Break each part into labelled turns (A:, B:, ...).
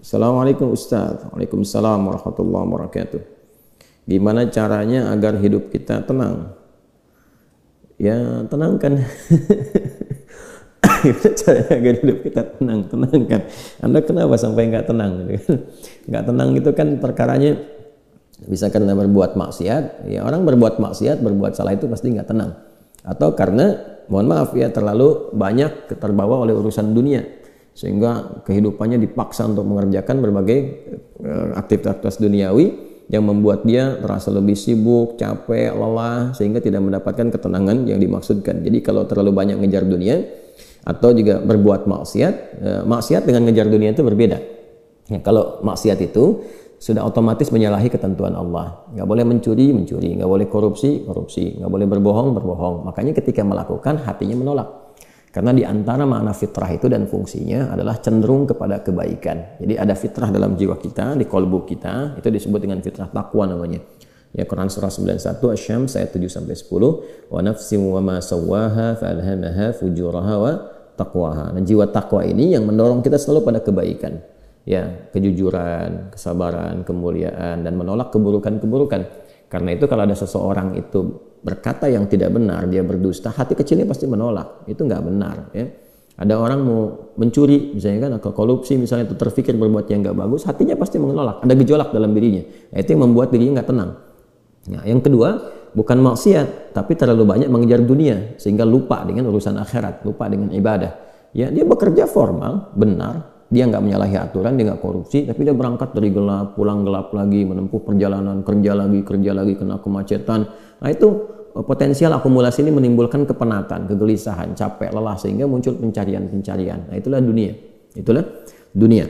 A: Assalamualaikum Ustaz. Waalaikumsalam warahmatullahi wabarakatuh. Gimana caranya agar hidup kita tenang? Ya, tenangkan. Gimana caranya agar hidup kita tenang? Tenangkan. Anda kenapa sampai nggak tenang? Nggak tenang itu kan perkaranya bisa karena berbuat maksiat. Ya, orang berbuat maksiat, berbuat salah itu pasti nggak tenang. Atau karena, mohon maaf ya, terlalu banyak terbawa oleh urusan dunia, sehingga kehidupannya dipaksa untuk mengerjakan berbagai aktivitas duniawi yang membuat dia terasa lebih sibuk, capek, lelah, sehingga tidak mendapatkan ketenangan yang dimaksudkan. Jadi kalau terlalu banyak ngejar dunia atau juga berbuat maksiat, maksiat dengan ngejar dunia itu berbeda. Ya, kalau maksiat itu sudah otomatis menyalahi ketentuan Allah. Nggak boleh mencuri, nggak boleh korupsi, nggak boleh berbohong. Makanya ketika melakukan, hatinya menolak. Karena di antara makna fitrah itu dan fungsinya adalah cenderung kepada kebaikan. Jadi ada fitrah dalam jiwa kita, di kolbu kita, itu disebut dengan fitrah takwa namanya. Ya, Quran surah 91 Asy-Syams ayat 7-10, wa nafsin wa ma sawwaha fa'alhamaha fujuraha wa taqwaha. Nah, jiwa takwa ini yang mendorong kita selalu pada kebaikan. Ya, kejujuran, kesabaran, kemuliaan, dan menolak keburukan-keburukan. Karena itu kalau ada seseorang itu berkata yang tidak benar, dia berdusta, hati kecilnya pasti menolak. Itu nggak benar. Ya. Ada orang mau mencuri, misalnya kan, atau korupsi, misalnya itu terfikir berbuat yang nggak bagus, hatinya pasti menolak. Ada gejolak dalam dirinya. Nah, itu yang membuat dirinya nggak tenang. Nah, yang kedua, bukan maksiat, tapi terlalu banyak mengejar dunia sehingga lupa dengan urusan akhirat, lupa dengan ibadah. Ya, dia bekerja formal, benar. Dia nggak menyalahi aturan, dia nggak korupsi, tapi dia berangkat dari gelap, pulang gelap lagi, menempuh perjalanan, kerja lagi, kena kemacetan. Nah, itu potensial akumulasi ini menimbulkan kepenatan, kegelisahan, capek, lelah, sehingga muncul pencarian. Nah, itulah dunia.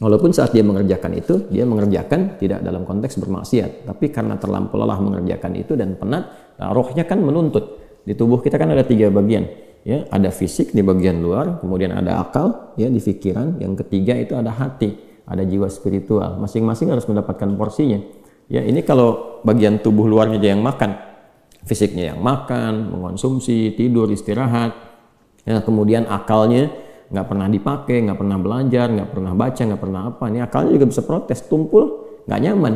A: Walaupun saat dia mengerjakan itu, dia mengerjakan tidak dalam konteks bermaksiat, tapi karena terlampau lelah mengerjakan itu dan penat, nah, rohnya kan menuntut. Di tubuh kita kan ada 3 bagian. Ya, ada fisik di bagian luar, kemudian ada akal ya di pikiran, yang ketiga itu ada hati, ada jiwa spiritual. Masing-masing harus mendapatkan porsinya. Ya, ini kalau bagian tubuh luarnya aja yang makan, fisiknya yang makan, mengonsumsi, tidur, istirahat. Ya, kemudian akalnya nggak pernah dipakai, nggak pernah belajar, nggak pernah baca, nggak pernah apa. Ini akalnya juga bisa protes, tumpul, nggak nyaman.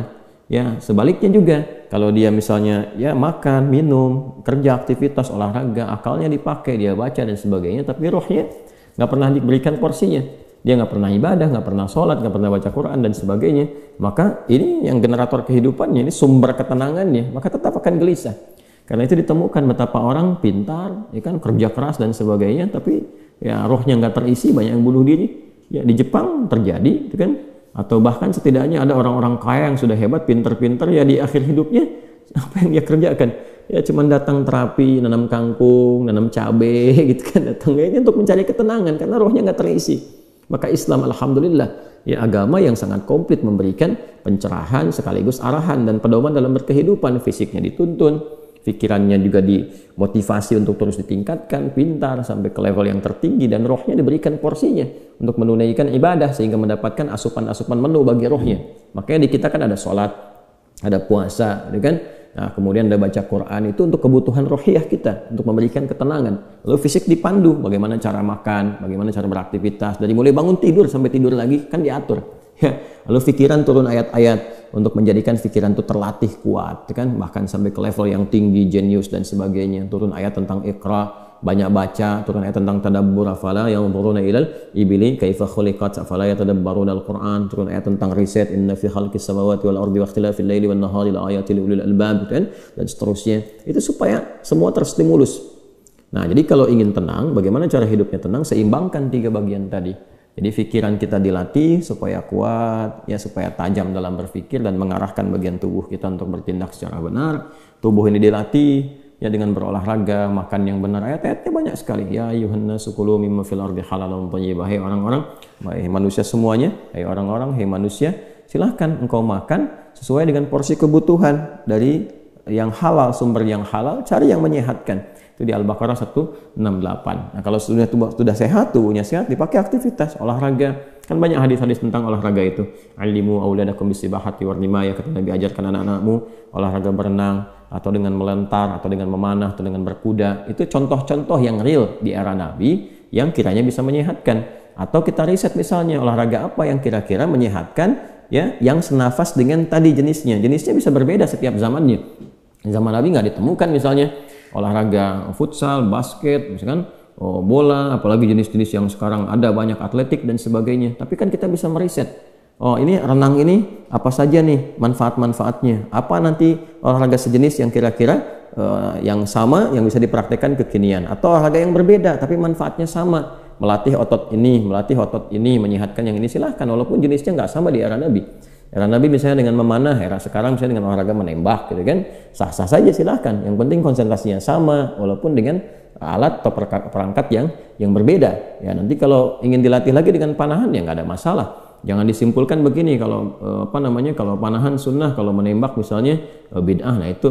A: Ya, sebaliknya juga, kalau dia misalnya ya makan, minum, kerja, aktivitas, olahraga, akalnya dipakai, dia baca dan sebagainya, tapi rohnya nggak pernah diberikan porsinya. Dia nggak pernah ibadah, nggak pernah sholat, nggak pernah baca Quran dan sebagainya. Maka ini yang generator kehidupannya, ini sumber ketenangannya, maka tetap akan gelisah. Karena itu ditemukan betapa orang pintar, ya kan, kerja keras dan sebagainya, tapi ya rohnya nggak terisi, banyak yang bunuh diri. Ya, di Jepang terjadi, itu kan. Atau bahkan setidaknya ada orang-orang kaya yang sudah hebat, pinter-pinter, ya di akhir hidupnya apa yang dia kerjakan? Ya cuman datang terapi, nanam kangkung, nanam cabai gitu kan, datang kayaknya untuk mencari ketenangan karena rohnya nggak terisi. Maka Islam alhamdulillah ya agama yang sangat komplit, memberikan pencerahan sekaligus arahan dan pedoman dalam berkehidupan. Fisiknya dituntun, pikirannya juga dimotivasi untuk terus ditingkatkan, pintar sampai ke level yang tertinggi, dan rohnya diberikan porsinya untuk menunaikan ibadah sehingga mendapatkan asupan-asupan menu bagi rohnya. Makanya di kita kan ada sholat, ada puasa, kan? Nah, kemudian ada baca Quran, itu untuk kebutuhan rohiyah kita, untuk memberikan ketenangan. Lalu fisik dipandu, bagaimana cara makan, bagaimana cara beraktivitas, dari mulai bangun tidur sampai tidur lagi kan diatur. Ya, lalu pikiran turun ayat-ayat untuk menjadikan pikiran itu terlatih kuat, kan? Bahkan sampai ke level yang tinggi, jenius dan sebagainya. Turun ayat tentang Iqra, banyak baca, turun ayat tentang tadabbur, afala yanzuruna ilal ibili kaifa khuliqat afala yatadabbaruna al-Qur'an, turun ayat tentang riset, inna fi khalqis samawati wal ardi wa ikhtilafil laili wan nahari laayatil liulil albab, kan? Dan seterusnya. Itu supaya semua terstimulus. Nah, jadi kalau ingin tenang, bagaimana cara hidupnya tenang? Seimbangkan 3 bagian tadi. Jadi pikiran kita dilatih supaya kuat, ya supaya tajam dalam berpikir dan mengarahkan bagian tubuh kita untuk bertindak secara benar. Tubuh ini dilatih ya dengan berolahraga, makan yang benar. Ayat-ayatnya banyak sekali. Ya ayyuhannasu kulu mimma fil ardi halalan thayyibah. Hai orang-orang, hai manusia semuanya, hai orang-orang, hai manusia, silahkan engkau makan sesuai dengan porsi kebutuhan dari yang halal, sumber yang halal, cari yang menyehatkan. Itu di Al-Baqarah 168. Nah, kalau sudah sehat, tubuhnya sehat, dipakai aktivitas, olahraga. Kan banyak hadis-hadis tentang olahraga itu. Alimu auladakum bisibahati warrimaya, kata Nabi, ajarkan anak-anakmu olahraga berenang, atau dengan melentar, atau dengan memanah, atau dengan berkuda. Itu contoh-contoh yang real di era Nabi yang kiranya bisa menyehatkan. Atau kita riset misalnya olahraga apa yang kira-kira menyehatkan, ya, yang senafas dengan tadi jenisnya. Jenisnya bisa berbeda setiap zamannya. Zaman Nabi nggak ditemukan misalnya olahraga futsal, basket, misalkan bola, apalagi jenis-jenis yang sekarang ada banyak atletik dan sebagainya. Tapi kan kita bisa meriset. Oh, ini renang ini apa saja nih manfaat-manfaatnya? Apa nanti olahraga sejenis yang kira-kira yang sama yang bisa dipraktekkan kekinian, atau olahraga yang berbeda tapi manfaatnya sama, melatih otot ini, menyehatkan yang ini, silahkan, walaupun jenisnya nggak sama di era Nabi. Era Nabi misalnya dengan memanah, era sekarang misalnya dengan olahraga menembak, gitu kan, sah-sah saja, silahkan. Yang penting konsentrasinya sama, walaupun dengan alat atau perangkat yang berbeda. Ya, nanti kalau ingin dilatih lagi dengan panahan ya nggak ada masalah. Jangan disimpulkan begini, kalau kalau panahan sunnah, kalau menembak misalnya bid'ah, nah itu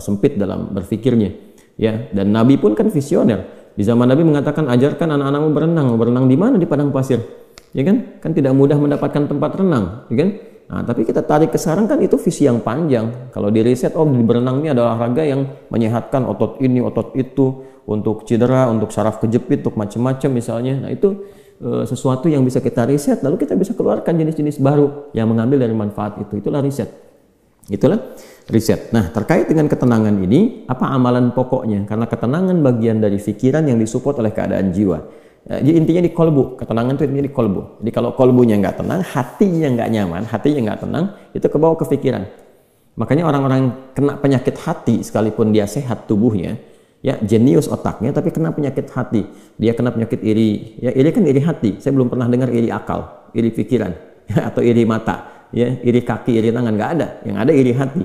A: sempit dalam berpikirnya, ya. Dan Nabi pun kan visioner. Di zaman Nabi mengatakan, ajarkan anak-anakmu berenang di mana? Di padang pasir, ya kan? Kan tidak mudah mendapatkan tempat renang, ya kan? Nah, tapi kita tarik ke sekarang kan itu visi yang panjang. Kalau di riset, di berenang ini adalah olahraga yang menyehatkan otot ini, otot itu, untuk cedera, untuk saraf kejepit, untuk macam-macam misalnya. Nah, itu sesuatu yang bisa kita riset, lalu kita bisa keluarkan jenis-jenis baru yang mengambil dari manfaat itu. Itulah riset. Nah, terkait dengan ketenangan ini, apa amalan pokoknya? Karena ketenangan bagian dari pikiran yang disupport oleh keadaan jiwa. Jadi intinya di kolbu. Ketenangan itu intinya di kolbu. Jadi kalau kolbunya nggak tenang, hatinya nggak nyaman, hatinya nggak tenang, itu kebawa ke pikiran. Makanya orang-orang yang kena penyakit hati, sekalipun dia sehat tubuhnya, ya, jenius otaknya, tapi kena penyakit hati. Dia kena penyakit iri. Ya, iri kan iri hati. Saya belum pernah dengar iri akal, iri pikiran, ya, atau iri mata, ya, iri kaki, iri tangan, nggak ada. Yang ada iri hati.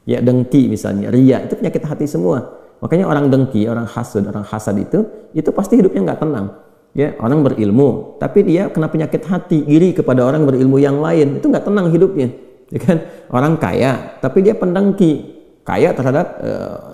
A: Ya, dengki misalnya, ria, itu penyakit hati semua. Makanya orang dengki, orang hasad itu pasti hidupnya nggak tenang. Ya, orang berilmu, tapi dia kena penyakit hati, iri kepada orang berilmu yang lain, itu nggak tenang hidupnya. Ya kan? Orang kaya, tapi dia pendengki, kaya terhadap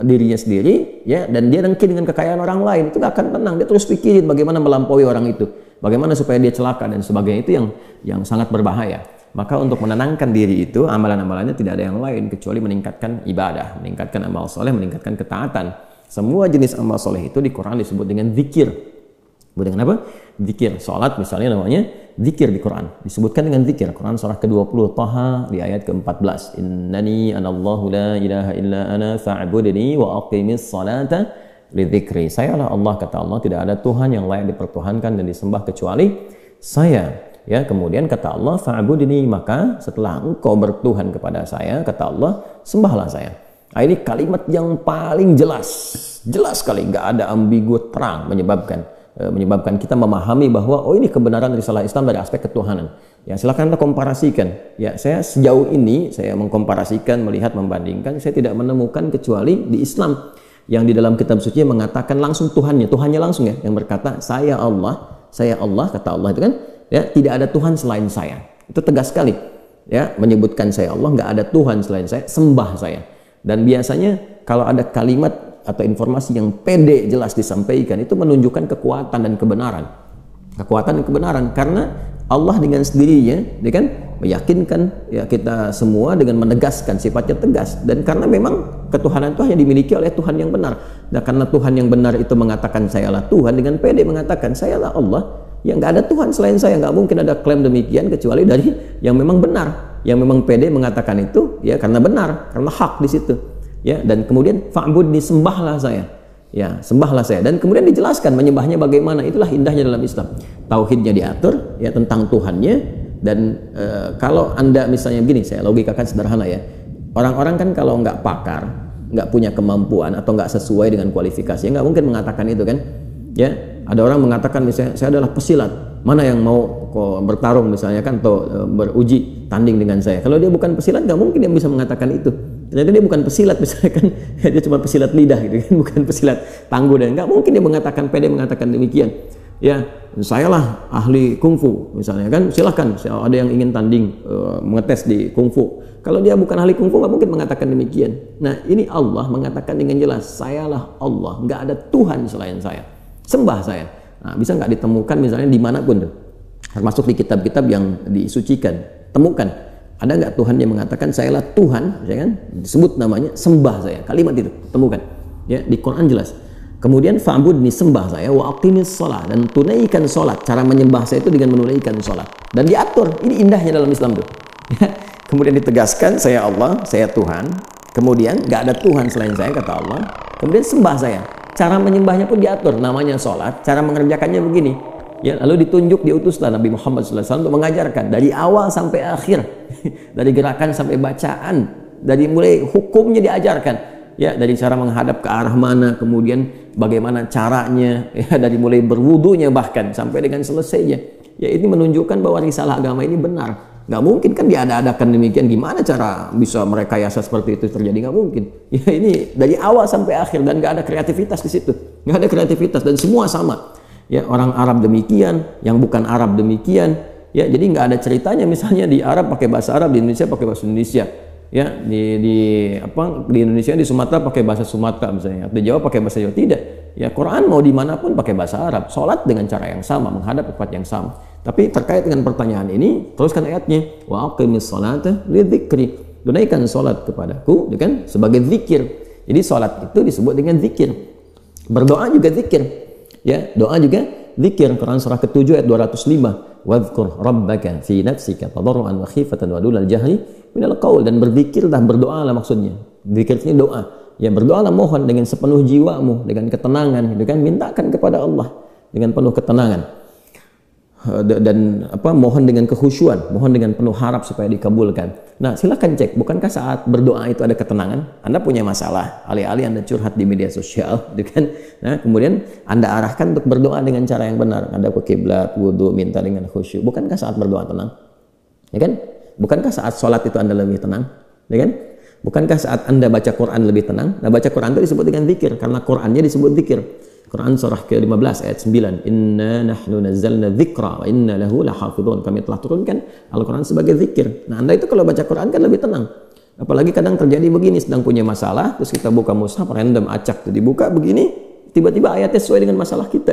A: dirinya sendiri, ya, dan dia dengki dengan kekayaan orang lain, itu gak akan tenang. Dia terus pikirin bagaimana melampaui orang itu, bagaimana supaya dia celaka dan sebagainya. Itu yang sangat berbahaya. Maka untuk menenangkan diri itu, amalan-amalannya tidak ada yang lain kecuali meningkatkan ibadah, meningkatkan amal soleh, meningkatkan ketaatan. Semua jenis amal soleh itu di Quran disebut dengan zikir. Disebut dengan apa? Zikir. Salat misalnya namanya zikir di Quran. Disebutkan dengan zikir. Quran surah ke-20 Taha di ayat ke-14. Innani anallahu la ilaha illa ana fa'budni wa aqimis salata li dzikri. Sayalah Allah, kata Allah, tidak ada Tuhan yang layak dipertuhankan dan disembah kecuali saya. Ya, kemudian kata Allah, fa'budni, maka setelah engkau bertuhan kepada saya, kata Allah, sembahlah saya. Nah, ini kalimat yang paling jelas sekali, nggak ada ambigu, terang, menyebabkan kita memahami bahwa ini kebenaran risalah Islam dari aspek ketuhanan. Ya, silakan Anda komparasikan. Ya, saya sejauh ini saya mengkomparasikan, melihat, membandingkan, saya tidak menemukan kecuali di Islam yang di dalam kitab suci mengatakan langsung Tuhannya langsung, ya, yang berkata saya Allah, kata Allah itu kan, ya, tidak ada Tuhan selain saya. Itu tegas sekali, ya, menyebutkan saya Allah, nggak ada Tuhan selain saya, sembah saya. Dan biasanya kalau ada kalimat atau informasi yang pede jelas disampaikan, itu menunjukkan kekuatan dan kebenaran. Karena Allah dengan sendirinya, dia kan meyakinkan, ya, kita semua dengan menegaskan sifatnya tegas. Dan karena memang ketuhanan itu hanya dimiliki oleh Tuhan yang benar. Nah, karena Tuhan yang benar itu mengatakan sayalah Tuhan, dengan pede mengatakan sayalah Allah, ya, nggak ada Tuhan selain saya. Nggak mungkin ada klaim demikian kecuali dari yang memang benar, yang memang pede mengatakan itu, ya, karena benar, karena hak di situ. Ya, dan kemudian fa'budni, sembahlah saya. Ya, sembahlah saya. Dan kemudian dijelaskan menyembahnya bagaimana. Itulah indahnya dalam Islam. Tauhidnya diatur, ya, tentang Tuhannya. Dan kalau Anda misalnya begini, saya logikakan sederhana, ya. Orang-orang kan kalau nggak pakar, nggak punya kemampuan atau nggak sesuai dengan kualifikasinya, nggak mungkin mengatakan itu kan. Ya, ada orang mengatakan misalnya saya adalah pesilat. Mana yang mau bertarung misalnya kan, atau beruji tanding dengan saya. Kalau dia bukan pesilat, nggak mungkin dia bisa mengatakan itu. Ternyata dia bukan pesilat misalnya kan, dia cuma pesilat lidah gitu kan, bukan pesilat tangguh, dan nggak mungkin dia mengatakan, pede mengatakan demikian. Ya, sayalah ahli kungfu misalnya kan, silahkan, ada yang ingin tanding mengetes di kungfu. Kalau dia bukan ahli kungfu nggak mungkin mengatakan demikian. Nah, ini Allah mengatakan dengan jelas, sayalah Allah, nggak ada Tuhan selain saya, sembah saya. Nah, bisa nggak ditemukan misalnya dimanapun tuh, termasuk di kitab-kitab yang disucikan, temukan. Ada nggak Tuhan yang mengatakan sayalah Tuhan, ya kan? Disebut namanya, sembah saya. Kalimat itu temukan, ya, di Quran jelas. Kemudian fa'budni, sembah saya, wa aqimis shalah, dan tunaikan salat. Cara menyembah saya itu dengan menunaikan salat. Dan diatur. Ini indahnya dalam Islam tuh. Kemudian ditegaskan, saya Allah, saya Tuhan. Kemudian nggak ada Tuhan selain saya, kata Allah. Kemudian sembah saya. Cara menyembahnya pun diatur. Namanya salat. Cara mengerjakannya begini. Ya, lalu ditunjuk, diutuslah Nabi Muhammad SAW untuk mengajarkan dari awal sampai akhir, dari gerakan sampai bacaan, dari mulai hukumnya diajarkan. Ya, dari cara menghadap ke arah mana, kemudian bagaimana caranya, ya, dari mulai berwudunya bahkan sampai dengan selesainya. Ya, ini menunjukkan bahwa risalah agama ini benar. Nggak mungkin kan diada-adakan demikian. Gimana cara bisa merekayasa seperti itu terjadi? Nggak mungkin. Ya, ini dari awal sampai akhir dan nggak ada kreativitas di situ. Nggak ada kreativitas dan semua sama. Ya, orang Arab demikian, yang bukan Arab demikian. Ya, jadi nggak ada ceritanya misalnya di Arab pakai bahasa Arab, di Indonesia pakai bahasa Indonesia. Ya, di Indonesia, di Sumatera pakai bahasa Sumatera misalnya, di Jawa pakai bahasa Jawa. Tidak. Ya, Quran mau dimanapun pakai bahasa Arab, sholat dengan cara yang sama, menghadap ke tempat yang sama. Tapi terkait dengan pertanyaan ini, teruskan ayatnya, wa aqimis sholata lidzikri, tunaikan sholat kepadaku dengan sebagai zikir. Jadi sholat itu disebut dengan zikir. Berdoa juga zikir. Ya, doa juga zikir. Quran surah ke-7 ayat 205. Wadhkur rabbaka fi nafsika tadarruan wa khifatan wa dunal jahri minal qaul, dan berzikirlah, berdoalah maksudnya. Zikir ini doa. Ya, berdoalah, mohon dengan sepenuh jiwamu, dengan ketenangan, gitu kan, mintakan kepada Allah dengan penuh ketenangan. Dan mohon dengan kekhusyuan, mohon dengan penuh harap supaya dikabulkan. Nah, silakan cek, bukankah saat berdoa itu ada ketenangan? Anda punya masalah, alih-alih Anda curhat di media sosial, gitu kan? Nah, kemudian Anda arahkan untuk berdoa dengan cara yang benar. Anda ke kiblat, wudu, minta dengan khusyuk. Bukankah saat berdoa tenang? Ya kan? Bukankah saat sholat itu Anda lebih tenang? Ya kan? Bukankah saat Anda baca Quran lebih tenang? Nah, baca Quran itu disebut dengan zikir karena Qurannya disebut zikir. Quran surah ke-15 ayat 9. Inna nahnu nazzalna dzikra wa inna lahu lahafidhun. Kami telah turunkan Al-Quran sebagai zikir. Nah, Anda itu kalau baca Quran kan lebih tenang. Apalagi kadang terjadi begini, sedang punya masalah, terus kita buka mushaf random, acak tuh dibuka begini, tiba-tiba ayatnya sesuai dengan masalah kita.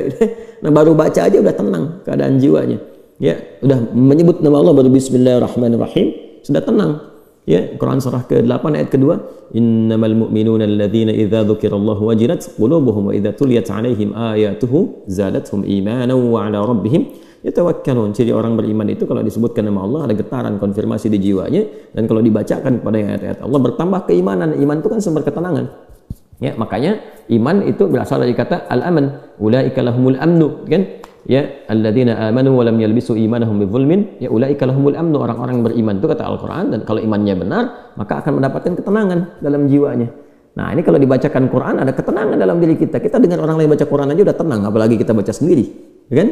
A: Nah, baru baca aja udah tenang keadaan jiwanya. Ya, udah menyebut nama Allah baru bismillahirrahmanirrahim, sudah tenang. Ya, Quran surah ke-8 ayat kedua, innamal mu'minuna alladzina idza dzukirallahu wajilat qulubuhum wa idza tuliyat 'alaihim ayatuhu zadatuhum imanan wa 'ala rabbihim yatawakkalun. Jadi orang beriman itu kalau disebutkan nama Allah ada getaran konfirmasi di jiwanya, dan kalau dibacakan pada ayat-ayat Allah bertambah keimanan. Iman itu kan sumber ketenangan. Ya, makanya iman itu berasal dari kata al-aman, ulaika lahumul amnu, kan? Ya, alladzina amanu wa lam yalbisu imanahum bidzulmin, ya ulaika lahumul amnu, orang-orang beriman itu kata Al-Qur'an, dan kalau imannya benar maka akan mendapatkan ketenangan dalam jiwanya. Nah, ini kalau dibacakan Quran ada ketenangan dalam diri kita. Kita dengar orang lain baca Quran aja udah tenang, apalagi kita baca sendiri, ya kan?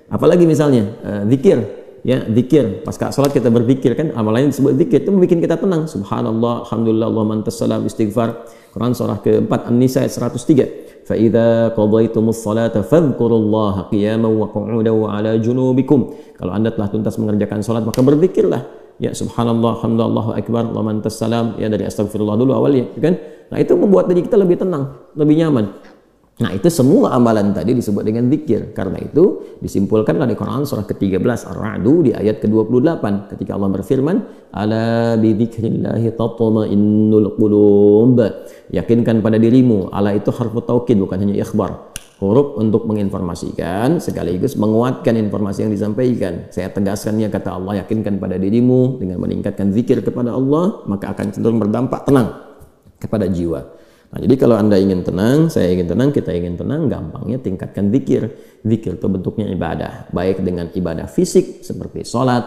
A: Apalagi misalnya zikir, ya, zikir. Pasca salat kita berzikir, kan amal lain disebut zikir, itu membuat kita tenang. Subhanallah, alhamdulillah, Allahumma antas salam, istighfar. Quran surah ke-4 An-Nisa ayat 103. فَإِذَا قَضَيْتُمُ الصَّلَاةَ فَاذْكُرُوا اللَّهَ قِيَامًا وَقُعُودًا وَعَلَى جُنُوبِكُمْ. Kalau Anda telah tuntas mengerjakan salat, maka berzikirlah. Ya, subhanallah, alhamdulillah, Allahu akbar, Allahumma antas salam, ya, dari astagfirullah dulu awalnya, kan? Nah, itu membuat diri kita lebih tenang, lebih nyaman. Nah, itu semua amalan tadi disebut dengan zikir. Karena itu disimpulkanlah di Quran surah ke-13 Ar-Ra'd di ayat ke-28 ketika Allah berfirman, ala bi dzikrillahi tatma'innul qulub. Yakinkan pada dirimu. Ala itu harfu taukid, bukan hanya ikhbar. Huruf untuk menginformasikan sekaligus menguatkan informasi yang disampaikan. Saya tegaskannya, kata Allah, yakinkan pada dirimu dengan meningkatkan zikir kepada Allah, maka akan cenderung berdampak tenang kepada jiwa. Nah, jadi kalau Anda ingin tenang, saya ingin tenang, kita ingin tenang, gampangnya tingkatkan zikir. Zikir itu bentuknya ibadah, baik dengan ibadah fisik seperti sholat,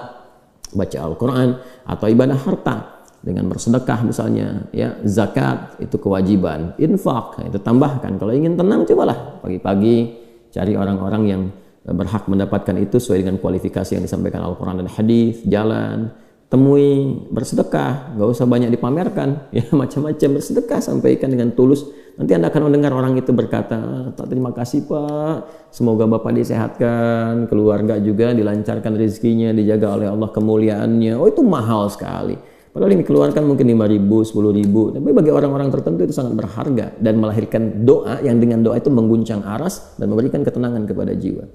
A: baca Al-Quran, atau ibadah harta dengan bersedekah misalnya, ya, zakat itu kewajiban, infak itu tambahkan. Kalau ingin tenang, cobalah pagi-pagi cari orang-orang yang berhak mendapatkan itu sesuai dengan kualifikasi yang disampaikan Al-Quran dan hadis, jalan, temui, bersedekah, nggak usah banyak dipamerkan, ya, macam-macam bersedekah, sampaikan dengan tulus. Nanti Anda akan mendengar orang itu berkata, terima kasih Pak, semoga Bapak disehatkan, keluarga juga dilancarkan rezekinya, dijaga oleh Allah kemuliaannya. Oh, itu mahal sekali. Padahal yang dikeluarkan mungkin 5.000, 10.000, tapi bagi orang-orang tertentu itu sangat berharga dan melahirkan doa yang dengan doa itu mengguncang aras dan memberikan ketenangan kepada jiwa.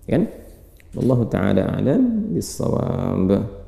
A: Kan? Wallahu ta'ala a'lam bis-shawab.